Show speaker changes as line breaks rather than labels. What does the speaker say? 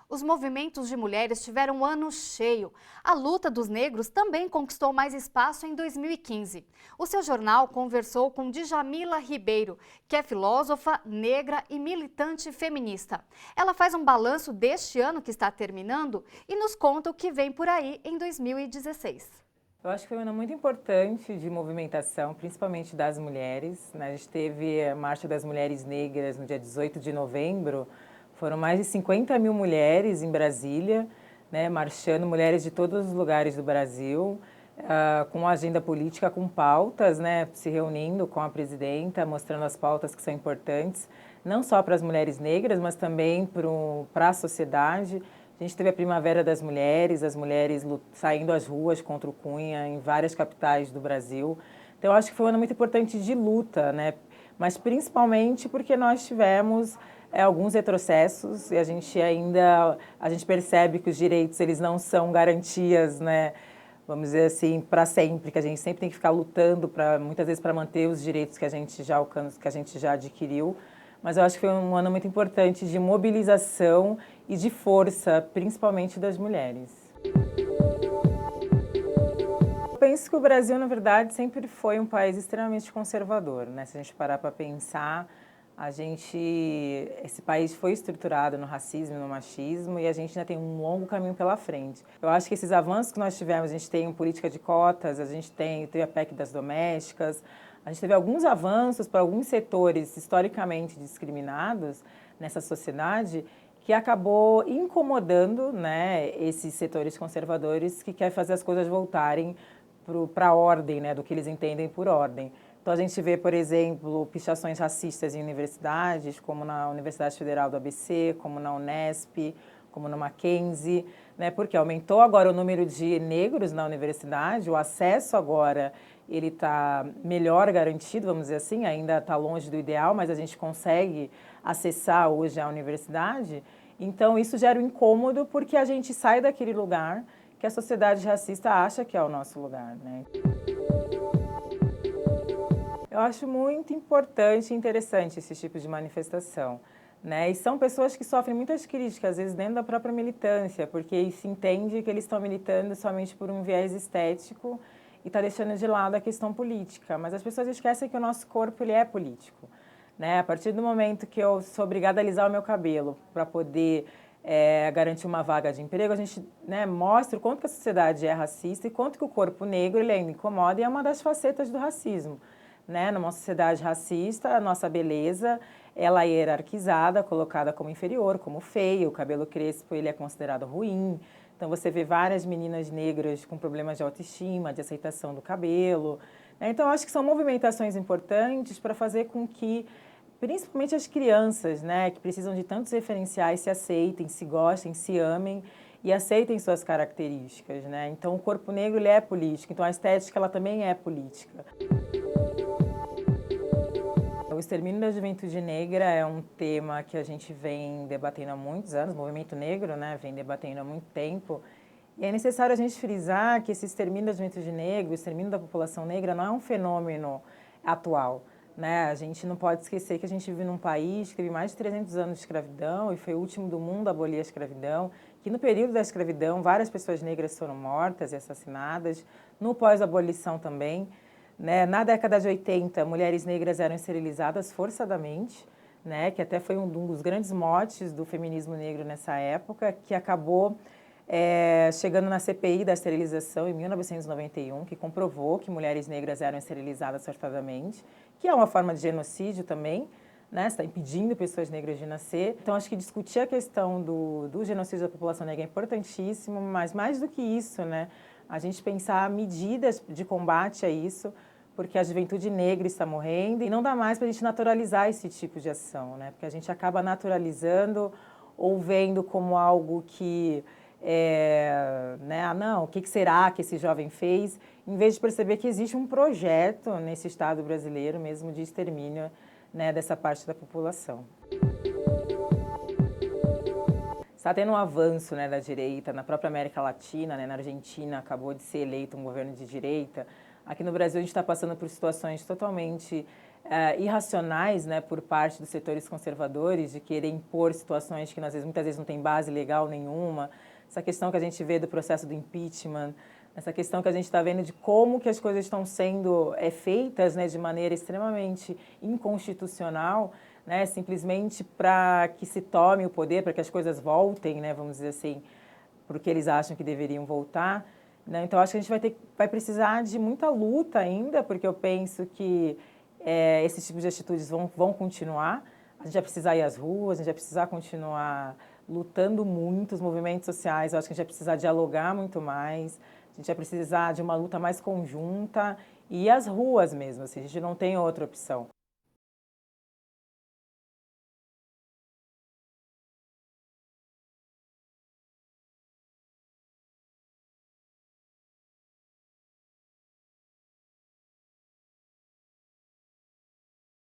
Os movimentos de mulheres tiveram um ano cheio. A luta dos negros também conquistou mais espaço em 2015. O seu jornal conversou com Djamila Ribeiro, que é filósofa, negra e militante feminista. Ela faz um balanço deste ano que está terminando e nos conta o que vem por aí em 2016.
Eu acho que foi um ano muito importante de movimentação, principalmente das mulheres, né? A gente teve a Marcha das Mulheres Negras no dia 18 de novembro. Foram mais de 50 mil mulheres em Brasília, né, marchando, mulheres de todos os lugares do Brasil, com agenda política, com pautas, né, se reunindo com a presidenta, mostrando as pautas que são importantes, não só para as mulheres negras, mas também para a sociedade. A gente teve a Primavera das Mulheres, as mulheres saindo às ruas contra o Cunha em várias capitais do Brasil. Então, eu acho que foi um ano muito importante de luta, né? Mas principalmente porque nós tivemos alguns retrocessos e a gente percebe que os direitos eles não são garantias, né? Vamos dizer assim, para sempre, que a gente sempre tem que ficar lutando muitas vezes para manter os direitos que a gente já alcança, que a gente já adquiriu. Mas eu acho que foi um ano muito importante de mobilização e de força, principalmente das mulheres. Eu penso que o Brasil, na verdade, sempre foi um país extremamente conservador, né? Se a gente parar para pensar, esse país foi estruturado no racismo e no machismo e a gente ainda tem um longo caminho pela frente. Eu acho que esses avanços que nós tivemos, a gente tem uma política de cotas, teve a PEC das domésticas, a gente teve alguns avanços para alguns setores historicamente discriminados nessa sociedade que acabou incomodando, né, esses setores conservadores que querem fazer as coisas voltarem para a ordem, né, do que eles entendem por ordem. Então, a gente vê, por exemplo, pichações racistas em universidades, como na Universidade Federal do ABC, como na Unesp, como no Mackenzie, né, porque aumentou agora o número de negros na universidade, o acesso agora ele está melhor garantido, vamos dizer assim, ainda está longe do ideal, mas a gente consegue acessar hoje a universidade. Então, isso gera um incômodo porque a gente sai daquele lugar que a sociedade racista acha que é o nosso lugar, né? Eu acho muito importante e interessante esse tipo de manifestação, né? E são pessoas que sofrem muitas críticas, às vezes dentro da própria militância, porque se entende que eles estão militando somente por um viés estético e está deixando de lado a questão política. Mas as pessoas esquecem que o nosso corpo ele é político, né? A partir do momento que eu sou obrigada a alisar o meu cabelo para poder garantir uma vaga de emprego, a gente, né, mostra o quanto que a sociedade é racista e quanto que o corpo negro ele ainda incomoda e é uma das facetas do racismo. Né? Numa sociedade racista, a nossa beleza ela é hierarquizada, colocada como inferior, como feia, o cabelo crespo ele é considerado ruim. Então você vê várias meninas negras com problemas de autoestima, de aceitação do cabelo. Né? Então eu acho que são movimentações importantes para fazer com que, principalmente as crianças, né, que precisam de tantos referenciais, se aceitem, se gostem, se amem e aceitem suas características. Né? Então o corpo negro ele é político, então a estética ela também é política. O extermínio da juventude negra é um tema que a gente vem debatendo há muitos anos, o movimento negro, né, vem debatendo há muito tempo. E é necessário a gente frisar que esse extermínio da juventude negra, o extermínio da população negra não é um fenômeno atual. Né? A gente não pode esquecer que a gente vive num país que teve mais de 300 anos de escravidão e foi o último do mundo a abolir a escravidão, que no período da escravidão várias pessoas negras foram mortas e assassinadas, no pós-abolição também. Né? Na década de 80, mulheres negras eram esterilizadas forçadamente, né? Que até foi um dos grandes motes do feminismo negro nessa época, que acabou chegando na CPI da esterilização em 1991, que comprovou que mulheres negras eram esterilizadas forçadamente, que é uma forma de genocídio também, né? Está impedindo pessoas negras de nascer. Então, acho que discutir a questão do genocídio da população negra é importantíssimo, mas mais do que isso, né? A gente pensar medidas de combate a isso, porque a juventude negra está morrendo e não dá mais para a gente naturalizar esse tipo de ação, né? Porque a gente acaba naturalizando ou vendo como algo que, né? Ah, não, o que será que esse jovem fez? Em vez de perceber que existe um projeto nesse Estado brasileiro mesmo de extermínio, né, dessa parte da população. Está tendo um avanço, né, da direita na própria América Latina, né, na Argentina acabou de ser eleito um governo de direita. Aqui no Brasil a gente está passando por situações totalmente irracionais, né, por parte dos setores conservadores de querer impor situações que muitas vezes não tem base legal nenhuma. Essa questão que a gente vê do processo do impeachment, essa questão que a gente está vendo de como que as coisas estão sendo feitas, né, de maneira extremamente inconstitucional, né, simplesmente para que se tome o poder, para que as coisas voltem, né, vamos dizer assim, porque eles acham que deveriam voltar. Né? Então, acho que a gente vai precisar de muita luta ainda, porque eu penso que esses tipos de atitudes vão continuar. A gente vai precisar ir às ruas, a gente vai precisar continuar lutando muito, os movimentos sociais, eu acho que a gente vai precisar dialogar muito mais, a gente vai precisar de uma luta mais conjunta e ir às ruas mesmo, assim, a gente não tem outra opção.